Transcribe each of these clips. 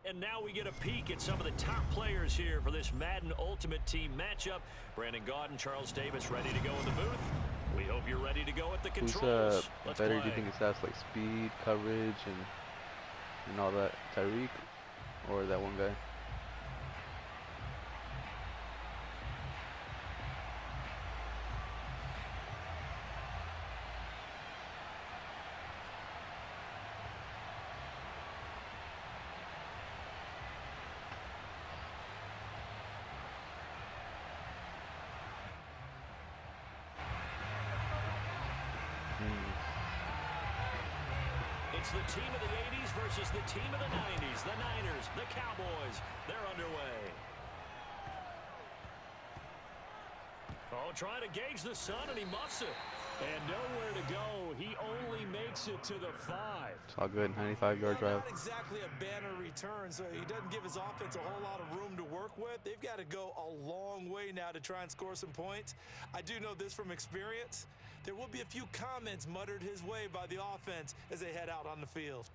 And now we get a peek at some of the top players here for this Madden Ultimate Team matchup. Brandon Gaudin, Charles Davis ready to go in the booth. We hope you're ready to go at the controls. Who's better do you think it has like speed, coverage, and all that? Tyreek or that one guy? It's the team of the 80s versus the team of the 90s. The Niners, the Cowboys, they're underway. Oh, trying to gauge the sun, and he muffs it. And nowhere to go. He only makes it to the 5. It's all good. 95-yard drive. Not exactly a banner return, so he doesn't give his offense a whole lot of room to work with. They've got to go a long way now to try and score some points. I do know this from experience. There will be a few comments muttered his way by the offense as they head out on the field.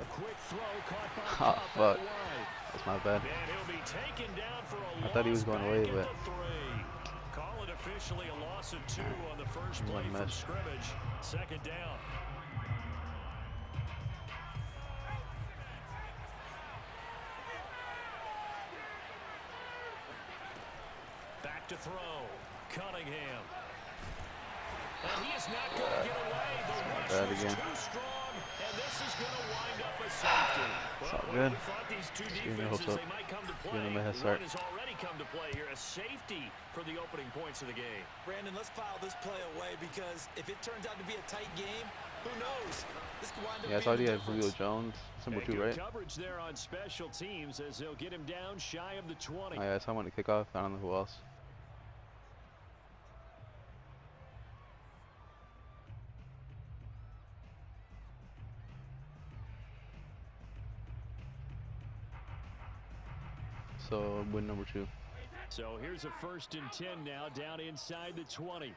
A quick throw caught by Oh, fuck. That's my bad. And he'll be taken down for a I thought he was going away, but call it officially a loss of 2 on the first play from scrimmage. Second down. Back to throw. Cunningham. And he is not going to get away. The rush was too strong, and this is going to wind up a safety. Well, good. We thought these two defenses, they might come to play. One has already come to play here. A safety for the opening points of the game. Brandon, let's file this play away because if it turns out to be a tight game, who knows? This could wind up I thought he had Julio Jones, number 2, right? Coverage there on special teams as they'll get him down shy of the 20. Oh, yeah, someone to kick off. I don't know who else. So, win number 2. So here's a 1st and 10 now, down inside the 20.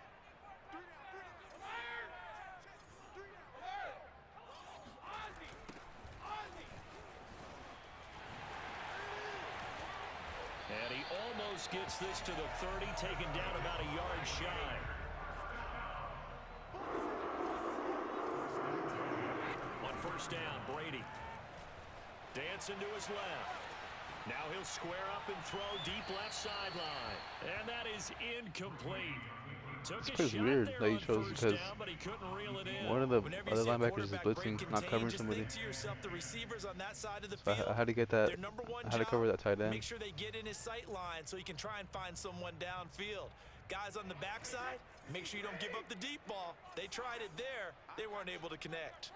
And he almost gets this to the 30, taken down about a yard shy. On 1st down, Brady. Dancing to his left. Now he'll square up and throw deep left sideline. And that is incomplete. It's weird that he chose because one of the other linebackers is blitzing, not covering somebody. So I had to get that. I had to cover that tight end. Make sure they get in his sight line so he can try and find someone downfield. Guys on the backside, make sure you don't give up the deep ball. They tried it there. They weren't able to connect.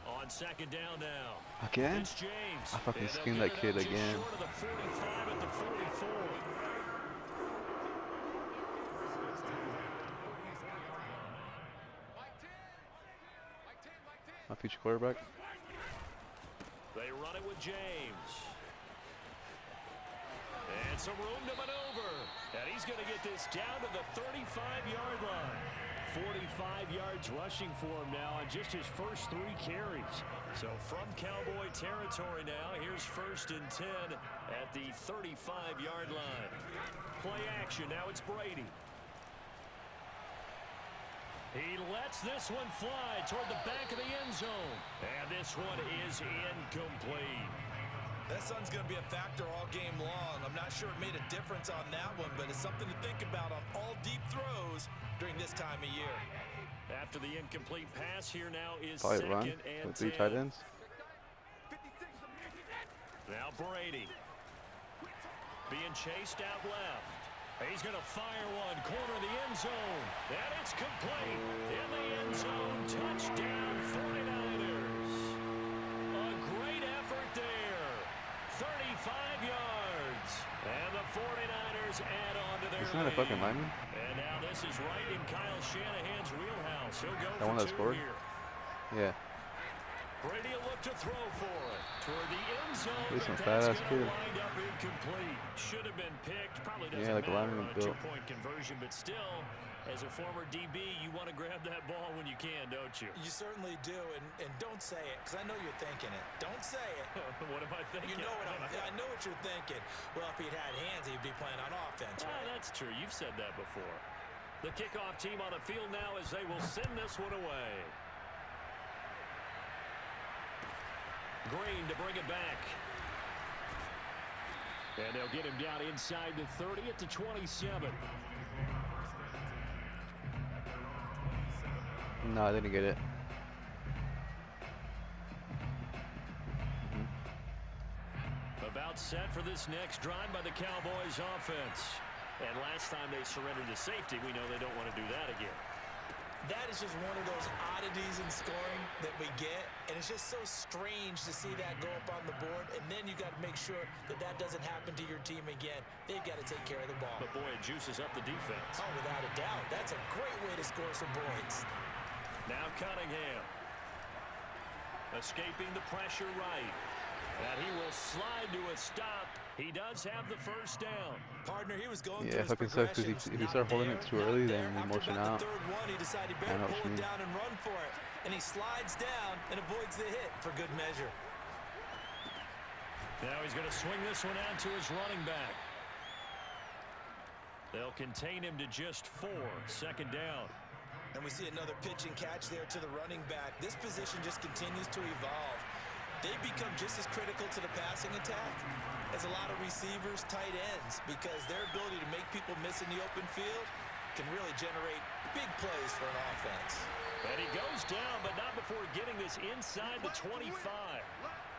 On 2nd down now. Again? It's James. I fucking schemed that kid again. Short of the 45 at the 44. My future quarterback. They run it with James. And some room to maneuver. And he's going to get this down to the 35-yard line. 45 yards rushing for him now on just his first 3 carries. So from Cowboy territory now, here's 1st and 10 at the 35-yard line. Play action, now it's Brady. He lets this one fly toward the back of the end zone. And this one is incomplete. That sun's going to be a factor all game long. I'm not sure it made a difference on that one, but it's something to think about on all deep throws during this time of year. After the incomplete pass, here now is Probably 2nd run and with 3 10. tight ends. Now Brady being chased out left. He's going to fire one, corner of the end zone, and it's complete. In the end zone, touchdown 49ers. A great effort there. 35 yards. And the 49ers add on to their Isn't that a fucking lineman? And now this is right in Kyle Shanahan's wheelhouse. He'll go That one that for 2 scored? here. Yeah. Brady will look to throw for it. Toward the end zone. He's some That's fat-ass going to kid. wind up incomplete. Should have been picked. Probably doesn't Yeah, like a matter lineman on a built. two-point conversion, but still, as a former DB, you want to grab that ball when you can, don't you? You certainly do, and don't say it, because I know you're thinking it. Don't say it. What am I thinking? You know what I know what you're thinking. Well, if he'd had hands, he'd be playing on offense, right? That's true. You've said that before. The kickoff team on the field now as they will send this one away. Green to bring it back. And they'll get him down inside the 30 at the 27. No, I didn't get it. About set for this next drive by the Cowboys offense. And last time they surrendered to safety, we know they don't want to do that again. That is just one of those oddities in scoring that we get, and it's just so strange to see that go up on the board, and then you got to make sure that that doesn't happen to your team again. They've got to take care of the ball. But boy, it juices up the defense. Oh, without a doubt. That's a great way to score some points. Now Cunningham. Escaping the pressure right. And he will slide to a stop. He does have the first down. Partner, he was going Yeah, fucking sucks because if you start holding it too early, then you motion out. The third one, he decided he better pull it down and run for it. And he slides down and avoids the hit for good measure. Now he's going to swing this one out to his running back. They'll contain him to just 4. Second down. And we see another pitch and catch there to the running back. This position just continues to evolve. They become just as critical to the passing attack as a lot of receivers, tight ends, because their ability to make people miss in the open field can really generate big plays for an offense. And he goes down, but not before getting this inside the 25.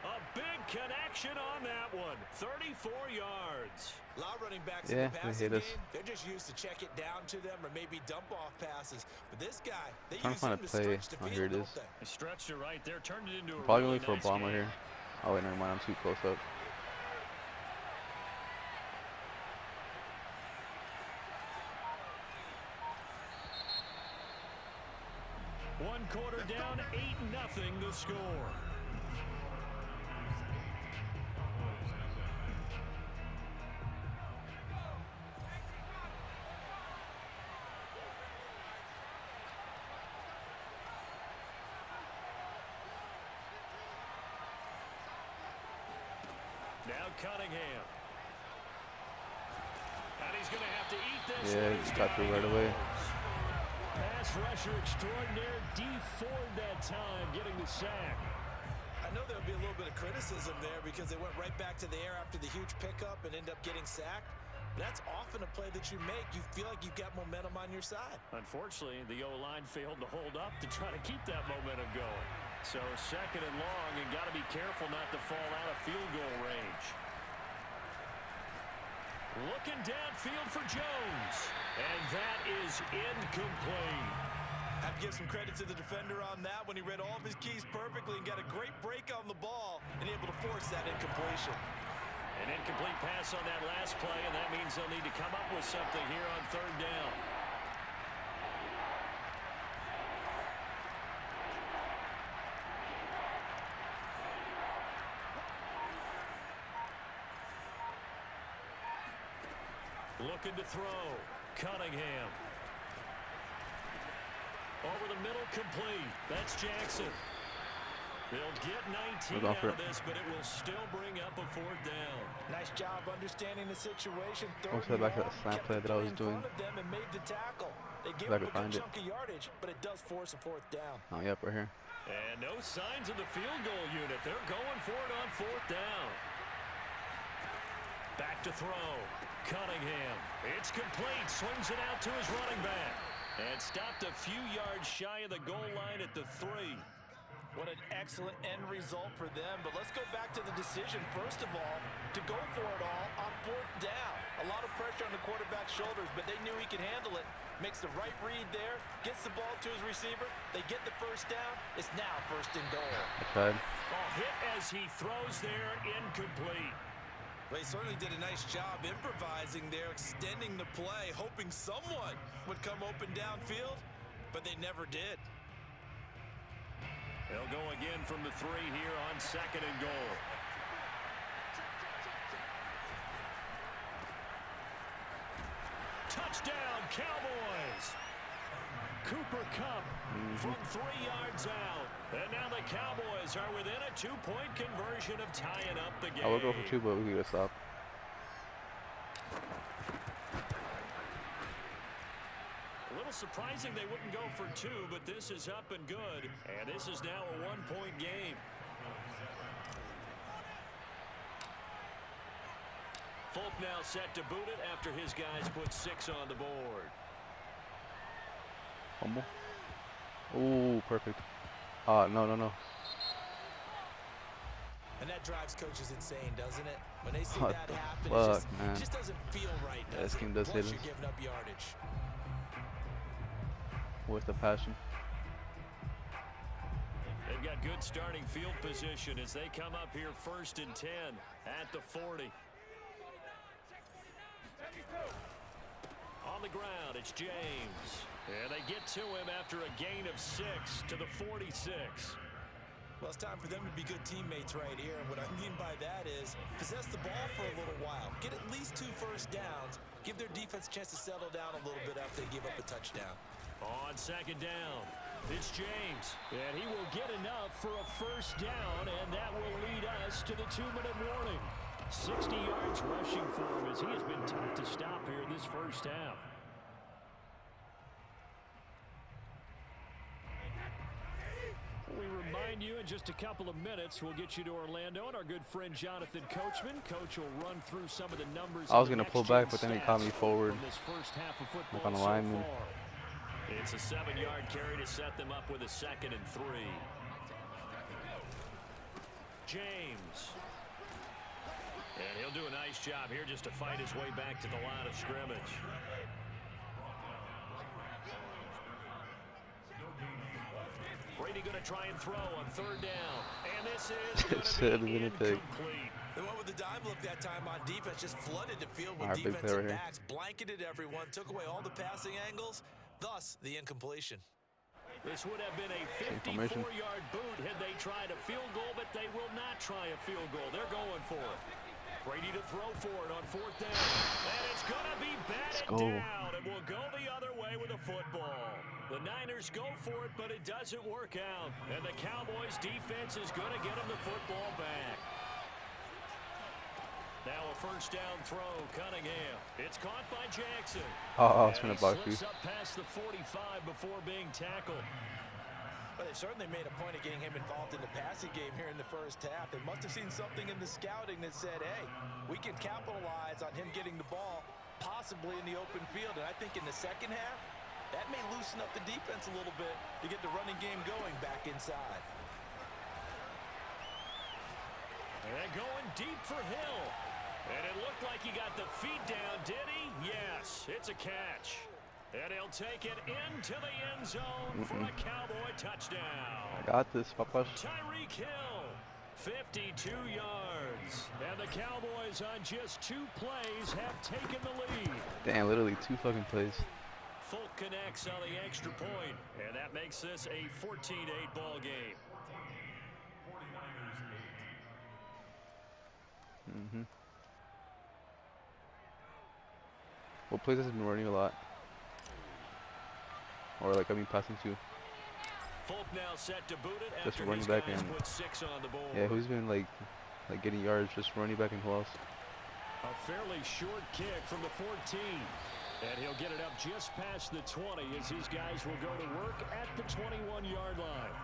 A big connection on that one. 34 yards. A lot of running backs in the passing game, they're just used to check it down to them or maybe dump off passes. But this guy, they I'm use trying him to to play. stretch the Oh, field. here it is. He stretched it right there, turned it into a Probably really looking for nice a bomber game. here. Oh wait, never mind. I'm too close up. One quarter down, 8-0 the score. Now Cunningham. And he's going to have to eat this. Yeah, he got through right away. Pass rusher extraordinaire. D Ford that time getting the sack. I know there'll be a little bit of criticism there because they went right back to the air after the huge pickup and end up getting sacked. That's often a play that you make. You feel like you've got momentum on your side. Unfortunately, the O-line failed to hold up to try to keep that momentum going. So second and long, and got to be careful not to fall out of field goal range. Looking downfield for Jones. And that is incomplete. I have to give some credit to the defender on that when he read all of his keys perfectly and got a great break on the ball and able to force that incompletion. An incomplete pass on that last play, and that means they'll need to come up with something here on third down. Looking to throw. Cunningham. Over the middle, complete. That's Jackson. They'll get 19 out of this, but it will still bring up a fourth down. Nice job understanding the situation. What's that back to that slant play that I was doing? And made the tackle. They gave I him could a find good it. chunk of yardage, but it does force a fourth down. Oh, yep, right here. And no signs of the field goal unit. They're going for it on fourth down. Back to throw. Cunningham. It's complete. Swings it out to his running back. And stopped a few yards shy of the goal line at the 3. What an excellent end result for them. But let's go back to the decision, first of all, to go for it all on fourth down. A lot of pressure on the quarterback's shoulders, but they knew he could handle it. Makes the right read there, gets the ball to his receiver. They get the first down. It's now first and goal. Tried. Ball hit as he throws there, incomplete. Well, he certainly did a nice job improvising there, extending the play, hoping someone would come open downfield, but they never did. They'll go again from the 3 here on 2nd and goal. Touchdown, Cowboys! Cooper Kupp from 3 yards out. And now the Cowboys are within a 2-point conversion of tying up the game. I will go for 2, but we gotta stop. A little surprising they wouldn't go for 2, but this is up and good. And this is now a 1-point game. Folk now set to boot it after his guys put 6 on the board. Fumble. Ooh, perfect. No. And that drives coaches insane, doesn't it? When they see What that the happen, fuck, it man? just doesn't feel right, Yeah, does this game it? does hit Plus us. you're giving up yardage. With the passion. They've got good starting field position as they come up here 1st and 10 at the 40. On the ground, it's James. And they get to him after a gain of 6 to the 46. Well, it's time for them to be good teammates right here. And what I mean by that is possess the ball for a little while. Get at least 2 first downs. Give their defense a chance to settle down a little bit after they give up a touchdown. On 2nd down, it's James. And he will get enough for a first down, and that will lead us to the 2-minute warning. 60 yards rushing for him as he has been tough to stop here this first half. We remind you in just a couple of minutes we'll get you to Orlando and our good friend Jonathan Coachman. Coach will run through some of the numbers. I was gonna pull back, but then he caught me forward. This first half of football on the so lineman. far. It's a 7-yard carry to set them up with a 2nd and 3. James. And he'll do a nice job here just to fight his way back to the line of scrimmage. Brady going to try and throw on 3rd down. And this is going to be incomplete. They went with the dive look that time on defense, just flooded the field with Our big player defensive here. backs, blanketed everyone, took away all the passing angles, thus the incompletion. This would have been a 54-yard boot had they tried a field goal, but they will not try a field goal. They're going for it. Brady to throw for it on 4th down. And it's going to be batted down. And we'll go the other way with a football. The Niners go for it, but it doesn't work out. And the Cowboys defense is going to get them the football back. Now a first down throw, Cunningham. It's caught by Jackson. I was trying to block you. Slips up past the 45 before being tackled. But they certainly made a point of getting him involved in the passing game here in the first half. They must have seen something in the scouting that said, hey, we can capitalize on him getting the ball possibly in the open field. And I think in the second half, that may loosen up the defense a little bit to get the running game going back inside. And they're going deep for Hill. And it looked like he got the feet down, did he? Yes, it's a catch. And he'll take it into the end zone for a Cowboy touchdown. I got this, Papa. Tyreek Hill, 52 yards. And the Cowboys on just 2 plays have taken the lead. Damn, literally 2 fucking plays. Folk connects on the extra point, and that makes this a 14-8 ball game. What plays has been running a lot? Or like, I mean, passing too. Folk now set to boot it Just after running his back guys and put 6 on the board. yeah, who's been like getting yards? Just running back and who else? A fairly short kick from the 14. And he'll get it up just past the 20 as these guys will go to work at the 21-yard line.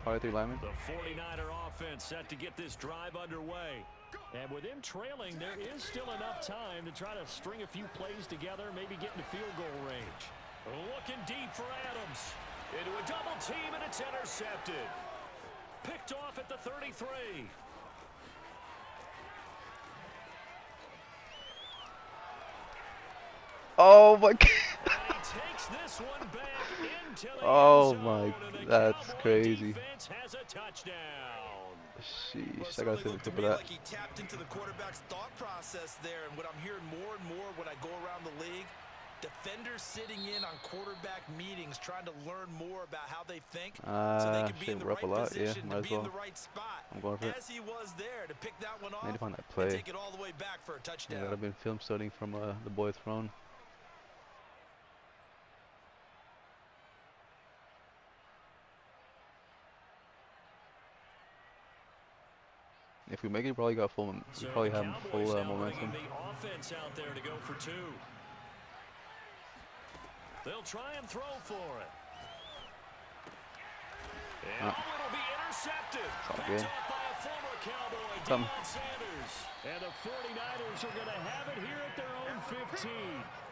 Probably 3 linemen. The 49er offense set to get this drive underway. And with him trailing, there is still enough time to try to string a few plays together, maybe get into field goal range. Looking deep for Adams. Into a double team, and it's intercepted. Picked off at the 33. Oh my god. And he takes this one back into the Oh end my, zone, and the that's Cowboy crazy. defense has a touchdown. Sheesh, I Well, gotta say looked tip to for me that. like he tapped into the quarterback's thought process there, and what I'm hearing more and more when I go around the league, Defenders sitting in on quarterback meetings trying to learn more about how they think so they can be in the right position to be in the right spot. I'm going for it. As he was there to pick that one off Need to find that and play. take it all the way back for a touchdown. Yeah, I've been film studying from the boy Throne. If we make it, probably got full. We probably have full momentum. The offense out there to go for 2. They'll try and throw for it. And it'll be intercepted. Picked off by a former Cowboy, Deion Sanders. And the 49ers are going to have it here at their own 15.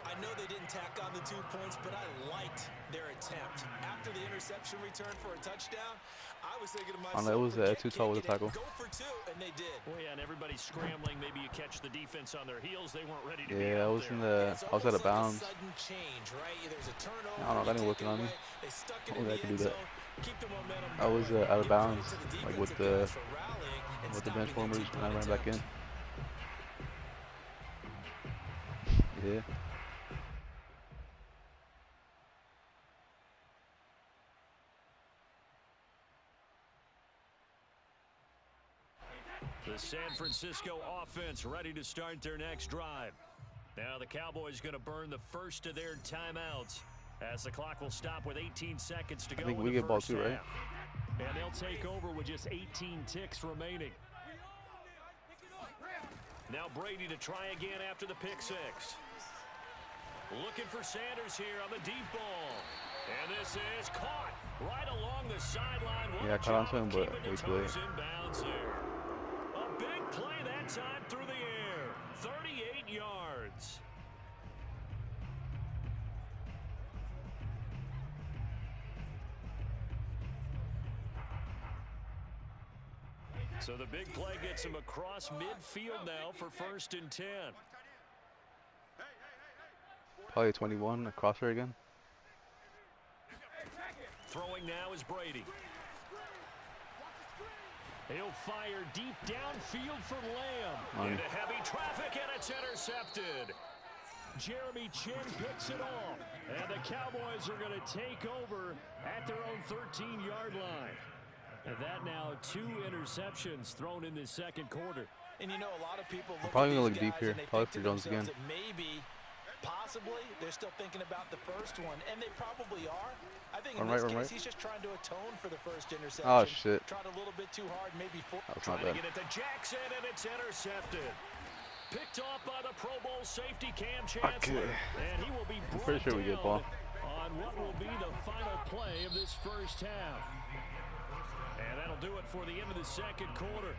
I know they didn't tack on the 2 points, but I liked their attempt. After the interception return for a touchdown, I was thinking to myself, it was too tall with a tackle. Go for 2, and they did. Well, yeah, and everybody's scrambling. Maybe you catch the defense on their heels. They weren't ready to be Yeah, I was out of bounds. Sudden change, right? There's a turnover. I don't know, that ain't working on me. They stuck it Only I can do that. Keep the momentum I was out of bounds, like with the bench warmers, and I ran back in. Yeah. The San Francisco offense ready to start their next drive. Now the Cowboys going to burn the first of their timeouts as the clock will stop with 18 seconds to go. I think in we the get ball first too, right? half. And they'll take over with just 18 ticks remaining. Now Brady to try again after the pick 6. Looking for Sanders here on the deep ball. And this is caught right along the sideline. Yeah, I caught on to him, but way too late. Inbounds here. A big play that time through the air. 38 yards. So the big play gets him across midfield now for 1st and 10. Probably 21, a crosser again. Throwing now is Brady. He'll fire deep downfield for Lamb. Into heavy traffic, and it's intercepted. Jeremy Chin picks it off. And the Cowboys are going to take over at their own 13-yard line. And that now 2 interceptions thrown in the second quarter. And you know, a lot of people look probably at going these to look deep guys here. and they Probably think for to Jones again. themselves that maybe, possibly, they're still thinking about the first one, and they probably are. I think in this case, he's just trying to atone for the first interception. Oh, shit. Tried a little bit too hard, maybe. Trying to get it to Jackson, and it's intercepted. Picked off by the Pro Bowl safety Cam Chancellor. And he will be brought pretty sure we get ball on what will be the final play of this first half. And that'll do it for the end of the second quarter.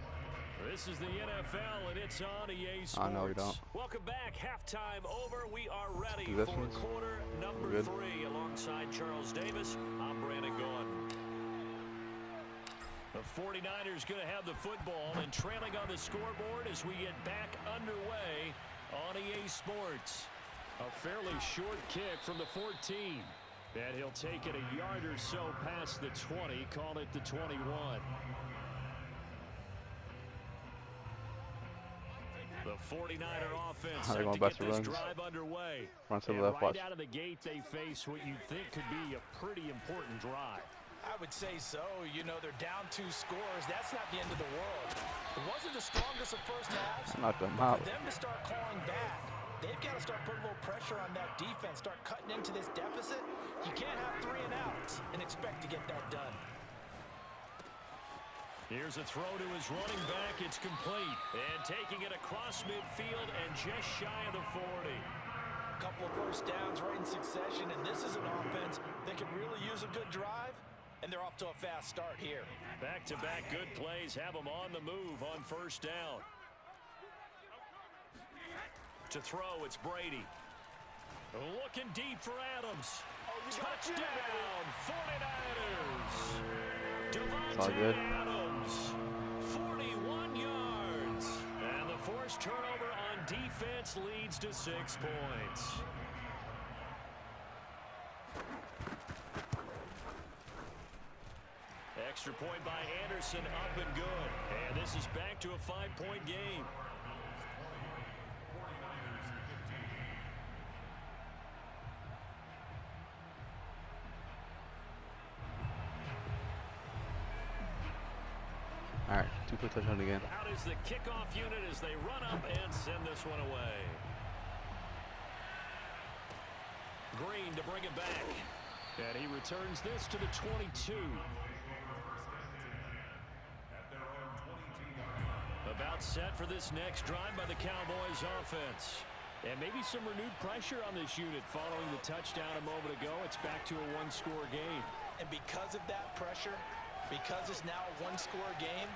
This is the NFL, and it's on EA Sports. I know we don't. Welcome back. Halftime over. We are ready for Possessions. quarter number 3. Alongside Charles Davis, I'm Brandon Gaudin. The 49ers going to have the football and trailing on the scoreboard as we get back underway on EA Sports. A fairly short kick from the 14. And he'll take it a yard or so past the 20, call it the 21. The 49er offense set to get this drive underway. And right out of the gate, they face what you think could be a pretty important drive. I would say so. You know, they're down 2 scores. That's not the end of the world. It wasn't the strongest of first halves. Not them out. For them to start calling back, they've got to start putting a little pressure on that defense, start cutting into this deficit. You can't have 3 and outs and expect to get that done. Here's a throw to his running back. It's complete. And taking it across midfield and just shy of the 40. A couple of first downs right in succession, and this is an offense that could really use a good drive, and they're off to a fast start here. Back-to-back good plays have them on the move on first down. To throw, it's Brady. Looking deep for Adams. Touchdown, 49ers. Devontae Adams, 41 yards. And the forced turnover on defense leads to 6 points. Extra point by Anderson, up and good. And this is back to a 5-point game. All right, 2-point touchdown again. Out is the kickoff unit as they run up and send this one away. Green to bring it back. And he returns this to the 22. About set for this next drive by the Cowboys offense. And maybe some renewed pressure on this unit following the touchdown a moment ago. It's back to a one-score game. And because of that pressure, because it's now a one-score game,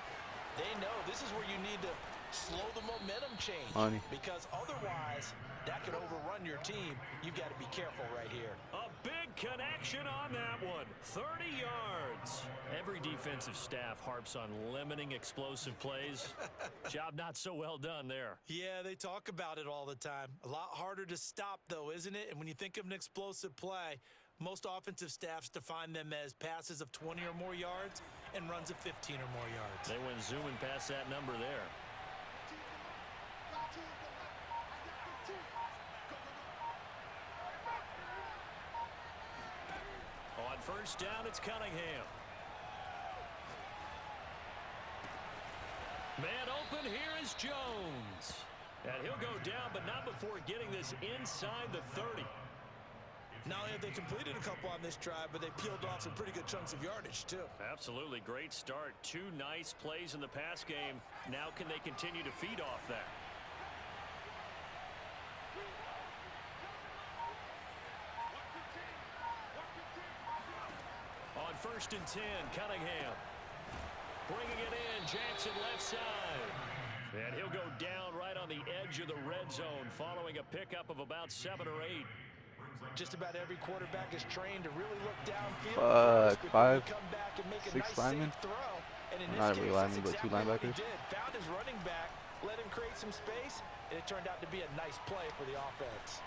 they know this is where you need to slow the momentum change. Money. Because otherwise, that could overrun your team. You've got to be careful right here. A big connection on that one. 30 yards. Every defensive staff harps on limiting explosive plays. Job not so well done there. Yeah, they talk about it all the time. A lot harder to stop, though, isn't it? And when you think of an explosive play, most offensive staffs define them as passes of 20 or more yards and runs of 15 or more yards. They went zooming past that number there. On first down, it's Cunningham. Man open, here is Jones. And he'll go down, but not before getting this inside the 30. Not only have they completed a couple on this drive, but they peeled off some pretty good chunks of yardage, too. Absolutely. Great start. 2 nice plays in the pass game. Now can they continue to feed off that? On first and 10, Cunningham. Bringing it in, Jackson left side. And he'll go down right on the edge of the red zone following a pickup of about 7 or 8. Just about every quarterback is trained to really look downfield. Fuck, 5, come back and make 6 a nice linemen. safe throw. And in Not this really case, linemen, that's but 2 exactly what he linebackers. did. Found his running back, let him create some space, and it turned out to be a nice play for the offense.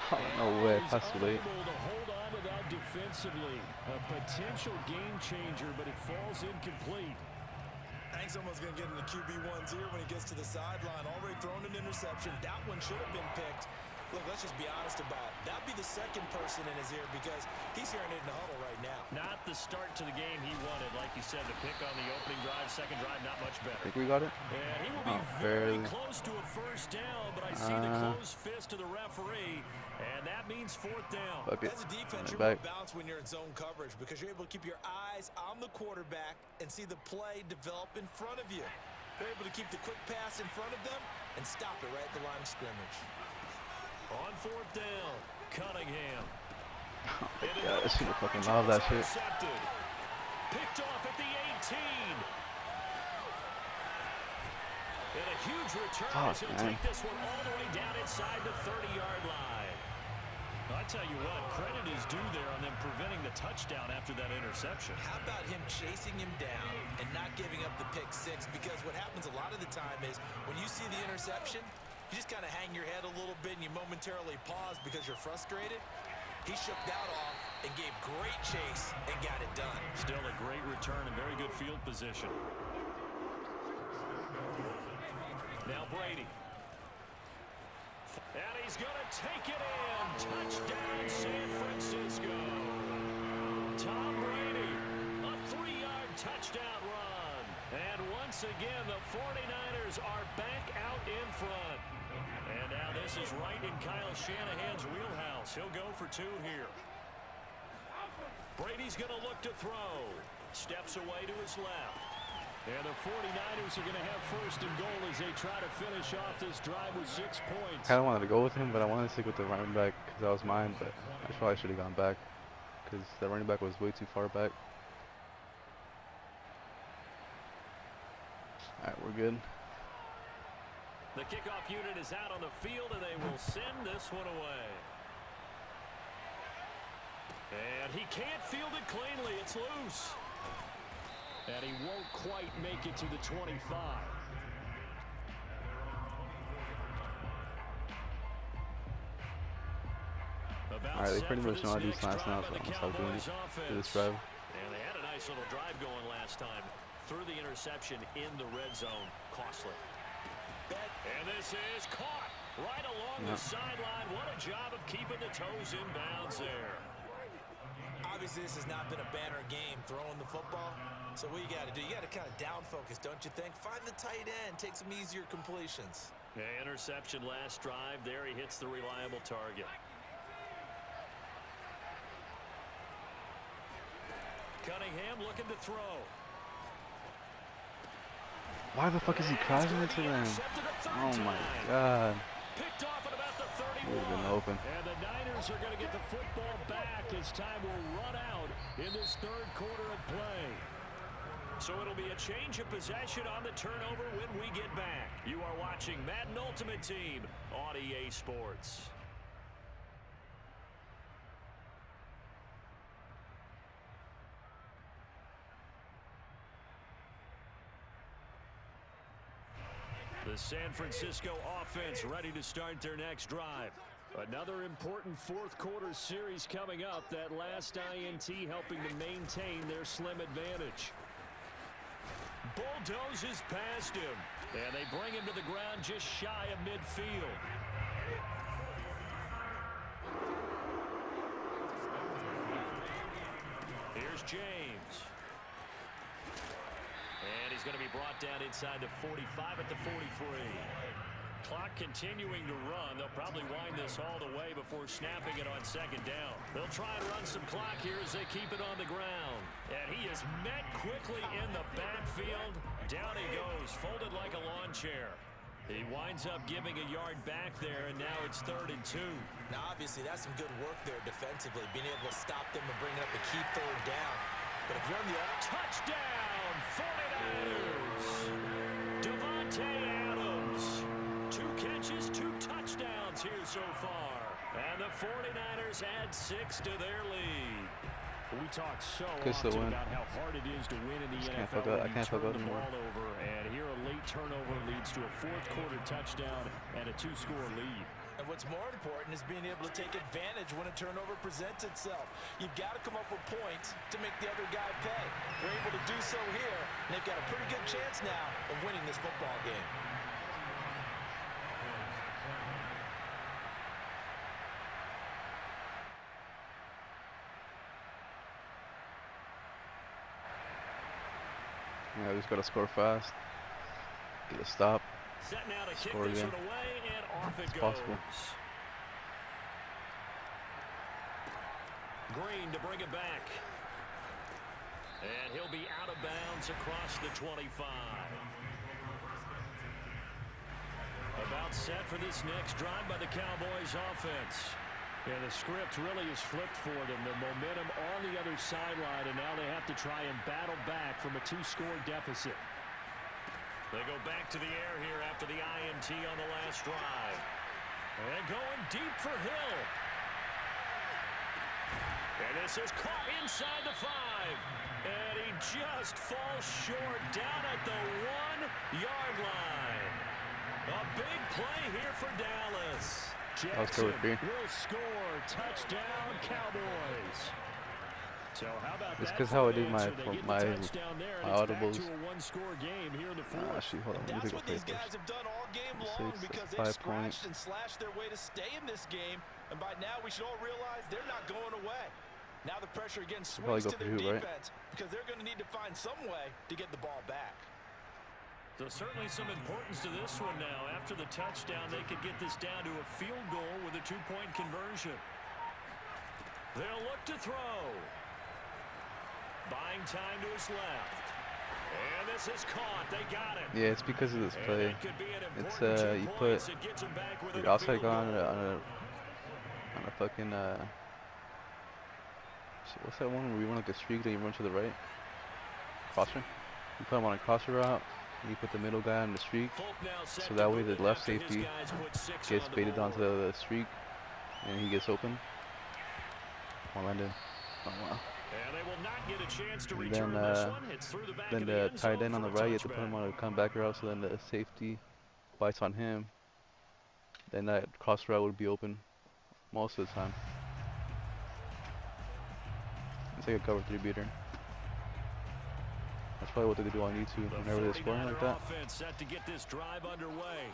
Oh, no way, pass too late. Able to hold on to that defensively. A potential game changer, but it falls incomplete. I think someone's going to get in the QB1's ear when he gets to the sideline. Already thrown an interception. That one should have been picked. Look, let's just be honest about it. That'd be the second person in his ear because he's hearing it in the huddle right now. Not the start to the game he wanted. Like you said, the pick on the opening drive, second drive, not much better. Think we got it? And he will be very close to a first down, but I see the closed fist of the referee, and that means 4th down. Okay. As a defense, you're more balanced when you're in zone coverage because you're able to keep your eyes on the quarterback and see the play develop in front of you. They're able to keep the quick pass in front of them and stop it right at the line of scrimmage. On 4th down, Cunningham. Oh my God, I should have fucking love that shit. Picked off at the 18. And a huge return as he'll take this one all the way down inside the 30-yard line. I tell you what, credit is due there on them preventing the touchdown after that interception. How about him chasing him down and not giving up the pick 6? Because what happens a lot of the time is when you see the interception, you just kind of hang your head a little bit and you momentarily pause because you're frustrated. He shook that off and gave great chase and got it done. Still a great return and very good field position. Now Brady. And he's going to take it in. Touchdown, San Francisco. Tom Brady, a 3-yard touchdown run. And once again, the 49ers are back out in front. And now this is right in Kyle Shanahan's wheelhouse. He'll go for 2 here. Brady's going to look to throw. Steps away to his left. And the 49ers are going to have 1st and goal as they try to finish off this drive with 6 points. I kind of wanted to go with him, but I wanted to stick with the running back because that was mine. But I probably should have gone back because the running back was way too far back. All right, we're good. The kickoff unit is out on the field, and they will send this one away. And he can't field it cleanly. It's loose. And he won't quite make it to the 25. All right, they pretty much know how to do slants now, so I'm going to stop doing it for this drive. And they had a nice little drive going last time. Through the interception in the red zone. Costly. And this is caught right along the sideline. What a job of keeping the toes in bounds there. Obviously, this has not been a banner game throwing the football. So what you got to do, you got to kind of down focus, don't you think? Find the tight end, take some easier completions. Yeah, interception last drive. There he hits the reliable target. Cunningham looking to throw. Why the fuck is he crashing into them? Oh my god. Picked off at about the 31. Would have been open. And the Niners are going to get the football back as time will run out in this third quarter of play. So it'll be a change of possession on the turnover when we get back. You are watching Madden Ultimate Team on EA Sports. The San Francisco offense ready to start their next drive. Another important fourth quarter series coming up. That last INT helping to maintain their slim advantage. Bulldozes past him. And they bring him to the ground just shy of midfield. Here's James. And he's going to be brought down inside the 45 at the 43. Clock continuing to run. They'll probably wind this all the way before snapping it on second down. They'll try and run some clock here as they keep it on the ground. And he is met quickly in the backfield. Down he goes, folded like a lawn chair. He winds up giving a yard back there, and now it's 3rd and 2. Now, obviously, that's some good work there defensively, being able to stop them and bring up a key 3rd down. But if you're on the touchdown, 49ers! Devontae Adams. 2 catches, 2 touchdowns here so far. And the 49ers add 6 to their lead. We talked so often about how hard it is to win in the NFL when you turn the ball over. And here a late turnover leads to a fourth quarter touchdown and a 2-score lead. And what's more important is being able to take advantage when a turnover presents itself. You've got to come up with points to make the other guy pay. They're able to do so here, and they've got a pretty good chance now of winning this football game. Yeah, we just gotta score fast. Get a stop. Set now to Score kick this again. one away, and off it goes. Possible. Green to bring it back. And he'll be out of bounds across the 25. About set for this next drive by the Cowboys offense. Yeah, the script really is flipped for them. The momentum on the other sideline, and now they have to try and battle back from a 2-score deficit. They go back to the air here after the INT on the last drive. And going deep for Hill. And this is caught inside the 5. And he just falls short down at the 1-yard line. A big play here for Dallas. Jackson will score. Touchdown, Cowboys. So how about it's that? Because how I do my audibles. Actually, hold on. Let me That's take a what these play guys first. have done all game long because they've scratched and slashed their way to stay in this game. And by now, we should all realize they're not going away. Now the pressure again swings to their defense because they're going to need to find some way to get the ball back. So certainly some importance to this one now. After the touchdown, they could get this down to a field goal with a 2-point conversion. They'll look to throw. Buying time to his left. And this is caught. They got it. Yeah, it's because of this play. It's you put your outside guy on a fucking what's that one where you run like a streak and you run to the right? Crosser. You put him on a crosser route. You put the middle guy on the streak, so that way the left safety gets baited onto the streak, and he gets open. Oh, landed. Oh, wow. And then the tight end on the right, you have to put him on a comeback route, so then the safety bites on him. Then that cross route would be open most of the time. It's like a cover 3 beater. That's probably what they do on YouTube whenever they're scoring like that. Set to get this drive underway.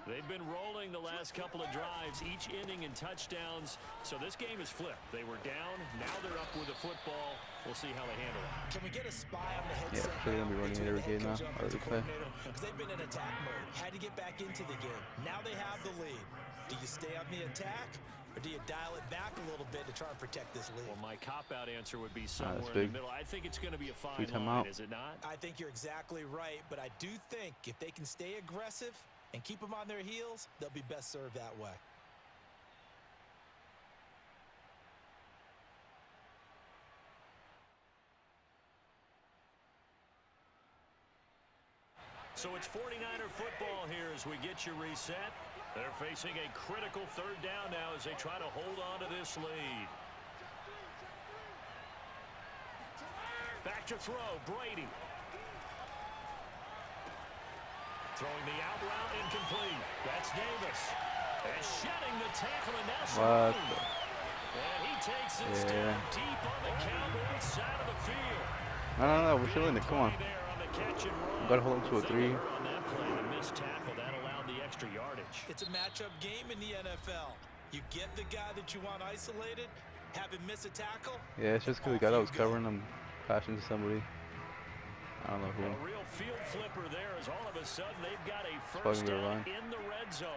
They've been rolling the last couple of drives, each inning in touchdowns. So this game is flipped. They were down. Now they're up with the football. We'll see how they handle it. Can we get a spy on the headset? Yeah, they're going to be running it every game now. Or replay. Because they've been in attack mode. Had to get back into the game. Now they have the lead. Do you stay on the attack? Or do you dial it back a little bit to try and protect this lead? Well, my cop-out answer would be somewhere in the middle. I think it's going to be a fine line, is it not? I think you're exactly right, but I do think if they can stay aggressive and keep them on their heels, they'll be best served that way. So it's 49er football here as we get you reset. They're facing a critical third down now as they try to hold on to this lead. Back to throw, Brady. Throwing the out route, incomplete. That's Davis. And shedding the tackle, and now Sloan. And he takes this down deep on the Cowboys side of the field. No, we're still in it. Come on. We got to hold him to a 3. On that play, the missed tackle, that allowed the extra yardage. It's a matchup game in the NFL. You get the guy that you want isolated, have him miss a tackle. Yeah, it's just because the guy that was covering him crashed into somebody. I don't know who. A real field flipper there as all of a sudden they've got a first down in the red zone.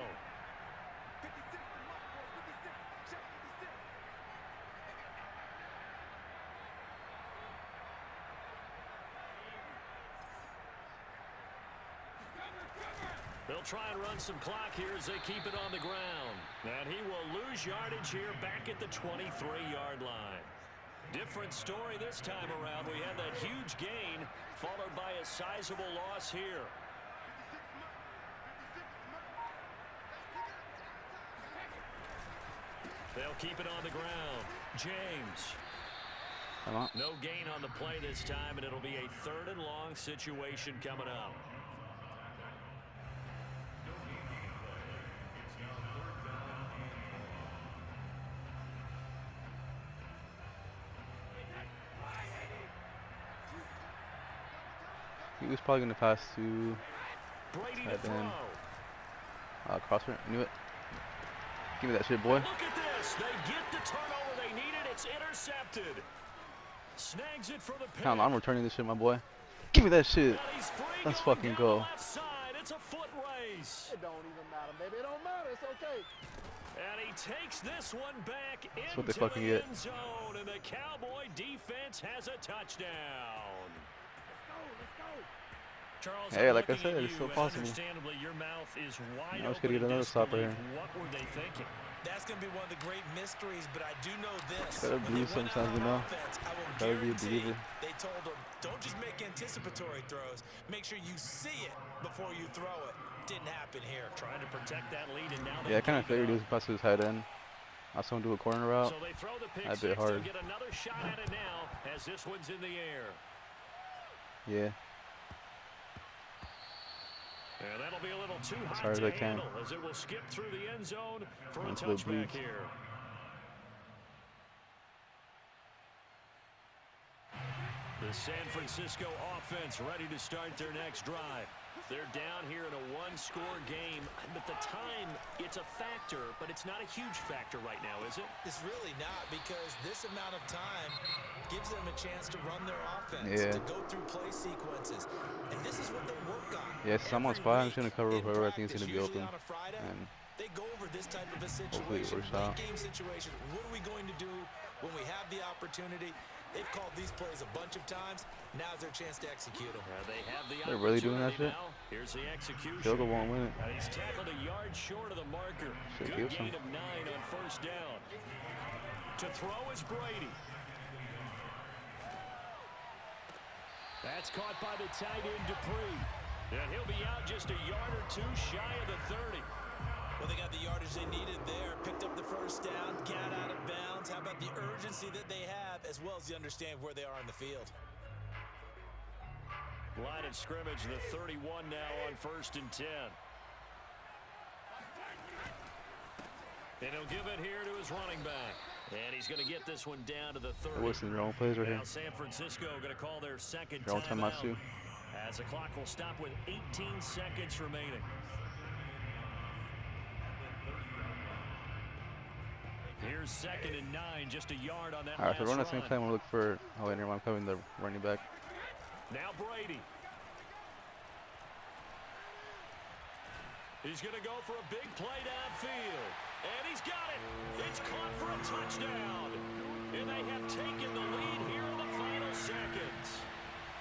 They'll try and run some clock here as they keep it on the ground. And he will lose yardage here back at the 23-yard line. Different story this time around. We had that huge gain followed by a sizable loss here. They'll keep it on the ground. James. No gain on the play this time, and it'll be a 3rd and long situation coming up. He was probably going to pass to Madden. Crosser. Knew it. Give me that shit, boy. Look at this. They get the turnover they needed. It's intercepted. Snags it for the pick. I'm returning this shit, my boy. Give me that shit. Let's fucking go. It's a foot race. It don't even matter, baby. It don't matter. It's okay. And he takes this one back into what they fucking the get. end zone, and the Cowboy defense has a touchdown. Let's go. Charles, hey, like I said, it's still possible. Understandably, your mouth is wide I was going to get another stopper here. What were they thinking? That's going to be one of the great mysteries, but I do know this. Gotta believe sometimes, you know. Gotta be a believer. They told him, don't just make anticipatory throws. Make sure you see it before you throw it. Didn't happen here. Trying to protect that lead, and now I kind of figured he was supposed to his tight end. I saw him do a corner route. So they throw the pick That's a bit hard. Get another shot at it now as this one's in the air. Yeah. And that'll be a little too as hot hard to as I can. handle as it will skip through the end zone for a Until it touchback bleeds. here. The San Francisco offense ready to start their next drive. They're down here in a one-score game, but the time, it's a factor, but it's not a huge factor right now, is it? It's really not, because this amount of time gives them a chance to run their offense, to go through play sequences, and this is what they work on. Yeah, someone's spot. I'm just going to cover whoever I think is going to be open. And they go over this type of a situation, game situation. What are we going to do when we have the opportunity? They've called these plays a bunch of times. Now's their chance to execute them. They have the They're really doing that shit? now. Here's the execution. Field goal won't win it. And he's tackled a yard short of the marker. Shit, Good gain of 9 on first down. To throw is Brady. That's caught by the tight end Dupree. And he'll be out just a yard or two shy of the 30. Well, they got the yardage they needed there. Picked up the first down, got out of bounds. How about the urgency that they have, as well as the understand where they are on the field? Line of scrimmage, the 31 now on 1st and 10. And he'll give it here to his running back. And he's going to get this one down to the 30. They're wasting their own plays right here. Now San Francisco going to call their second Their own timeout too. as the clock will stop with 18 seconds remaining. Here's 2nd and 9, just a yard on that. All right, so last we're on the same run. play. I'm gonna look for. Oh wait, never mind. I'm covering the running back. Now Brady. He's going to go for a big play downfield. And he's got it. It's caught for a touchdown. And they have taken the lead here in the final seconds.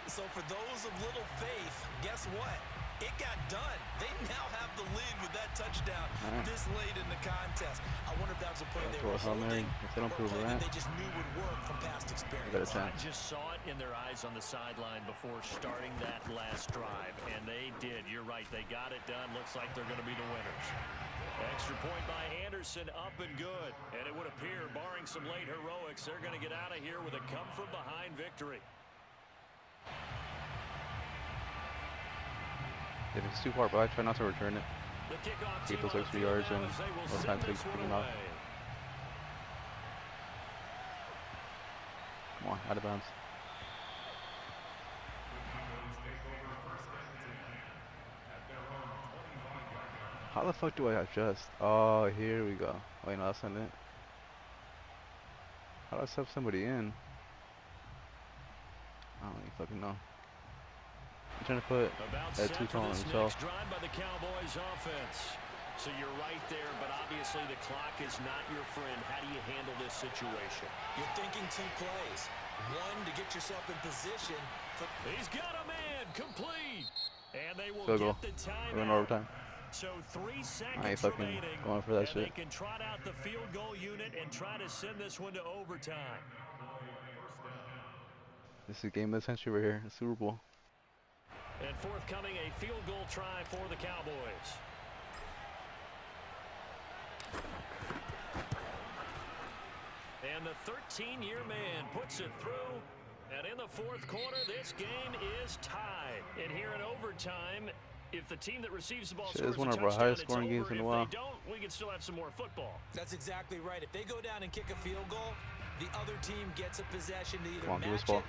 So for those of little faith, guess what? It got done. They now have the lead with that touchdown this late in the contest. I wonder if that was a play they were holding, if they don't or a prove play that, they just knew would work from past experience. I just saw it in their eyes on the sideline before starting that last drive, and they did. You're right. They got it done. Looks like they're going to be the winners. Extra point by Anderson, up and good. And it would appear, barring some late heroics, they're going to get out of here with a come-from-behind victory. If it's too far back, try not to return it. Keep those extra yards and no time to pick them off. Come on, out of bounds. How the fuck do I adjust? Oh, here we go. Wait, no, that's not it. How do I sub somebody in? I don't even fucking know. I'm trying to put that two-tone on himself. Drive by the Cowboys offense. So you're right there, but obviously the clock is not your friend. How do you handle this situation? You're thinking 2 plays. One, to get yourself in position. He's got a man complete. And they will Field goal. get the time. We're in overtime. So 3 seconds I ain't fucking remaining. going for that shit. They can trot out the field goal unit and try to send this one to overtime. This is game of the century right here, the Super Bowl. And forthcoming, a field goal try for the Cowboys. And the 13-year man puts it through. And in the 4th quarter, this game is tied. And here in overtime, if the team that receives the ball scores is one a of our touchdown, highest scoring games in a while. If they don't, we can still have some more football. That's exactly right. If they go down and kick a field goal, the other team gets a possession to either match it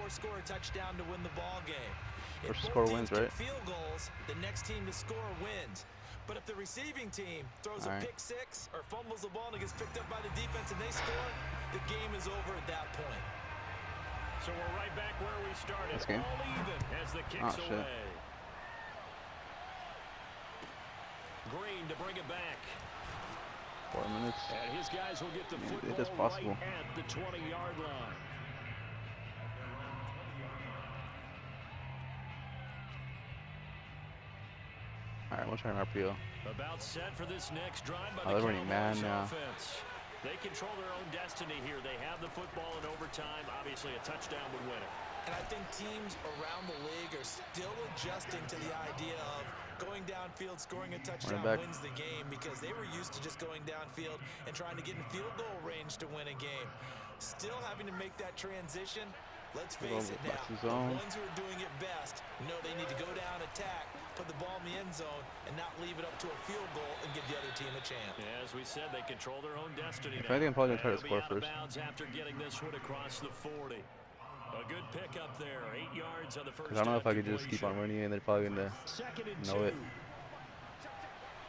or score a touchdown to win the ball game. If score both wins, teams right? kick field goals, the next team to score wins. But if the receiving team throws a pick six or fumbles the ball and it gets picked up by the defense and they score, the game is over at that point. So we're right back where we started. All even as the kicks away. Green to bring it back. 4 minutes. And his guys will get the football it is possible. right at the 20-yard line. Alright, we'll try an RPO. About set for this next drive by they're the running man now. offense. They control their own destiny here. They have the football in overtime. Obviously, a touchdown would win it. And I think teams around the league are still adjusting to the idea of going downfield, scoring a touchdown wins the game, because they were used to just going downfield and trying to get in field goal range to win a game. Still having to make that transition. Let's face it now, the ones who are doing it best know they need to go down, attack, put the ball in the end zone, and not leave it up to a field goal and give the other team a chance. Yeah, as we said, they control their own destiny. I think I'm probably going to try to score first. After getting this one across the 40. A good pick up there, 8 yards on the first. Because I don't know if I could just keep on running and they're probably going to know it.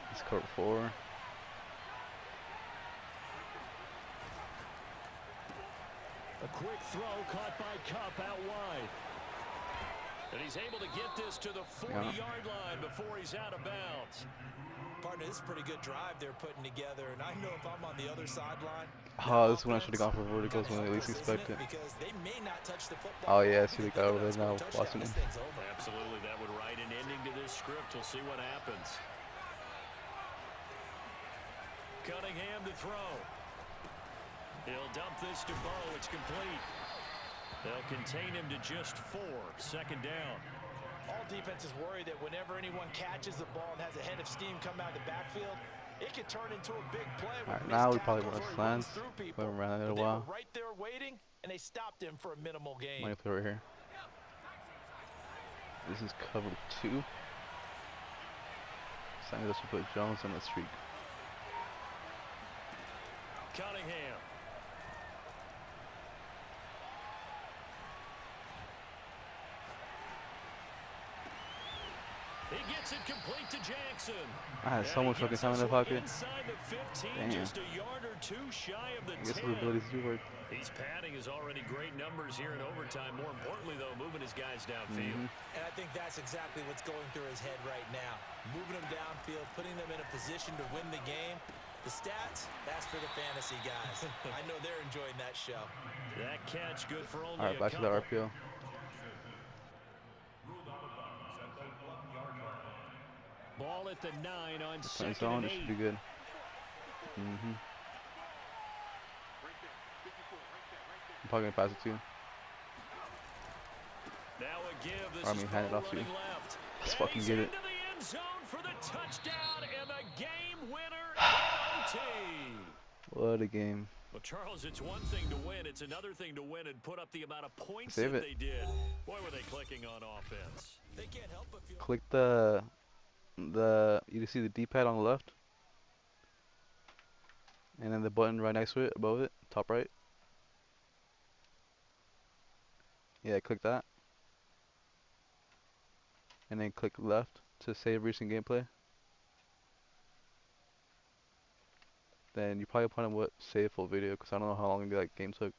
It's court 4. A quick throw caught by Cup out wide. And he's able to get this to the 40-yard line before he's out of bounds. Partner, this is a pretty good drive they're putting together, and I know if I'm on the other sideline. Oh, this is when I should have gone for verticals when I least expect it. Because they may not touch the football. Oh yeah, see the guy over there now watching him. Absolutely, that would write an ending to this script. We'll see what happens. Cunningham to throw. He'll dump this to Bo. It's complete. They'll contain him to just 4. Second down. All defenses worry that whenever anyone catches the ball and has a head of steam come out of the backfield, it could turn into a big play. Alright, now we probably want to slants. We haven't ran that in a while. Right there waiting, and they stopped him for a minimal gain. Might play right here. This is cover 2. Signing us to put Jones on the streak. Cunningham. He gets it complete to Jackson. I had so much fucking time in the pocket. Inside the 15, Damn. just a yard or two shy of the I guess 10. his abilities do work. He's padding his already great numbers here in overtime. More importantly, though, moving his guys downfield. And I think that's exactly what's going through his head right now. Moving them downfield, putting them in a position to win the game. The stats, that's for the fantasy guys. I know they're enjoying that show. That catch good for only Alright, back to the RPO. Ball at the 9 on Second second zone, and this 8. should be good. I'm probably gonna pass it to you. Now a give. This I mean, hand it off to you. left. Let's And fucking he's get it. into the end zone for the touchdown and the game winner in OT. What a game. Well, Charles, it's one thing to win. It's another thing to win and put up the amount of points Save that it. they did. Boy, were they clicking on offense. They can't help but feel Click you can see the D-pad on the left. And then the button right next to it, above it, top right. Yeah, click that. And then click left to save recent gameplay. Then you probably put in what save full video, because I don't know how long that game took.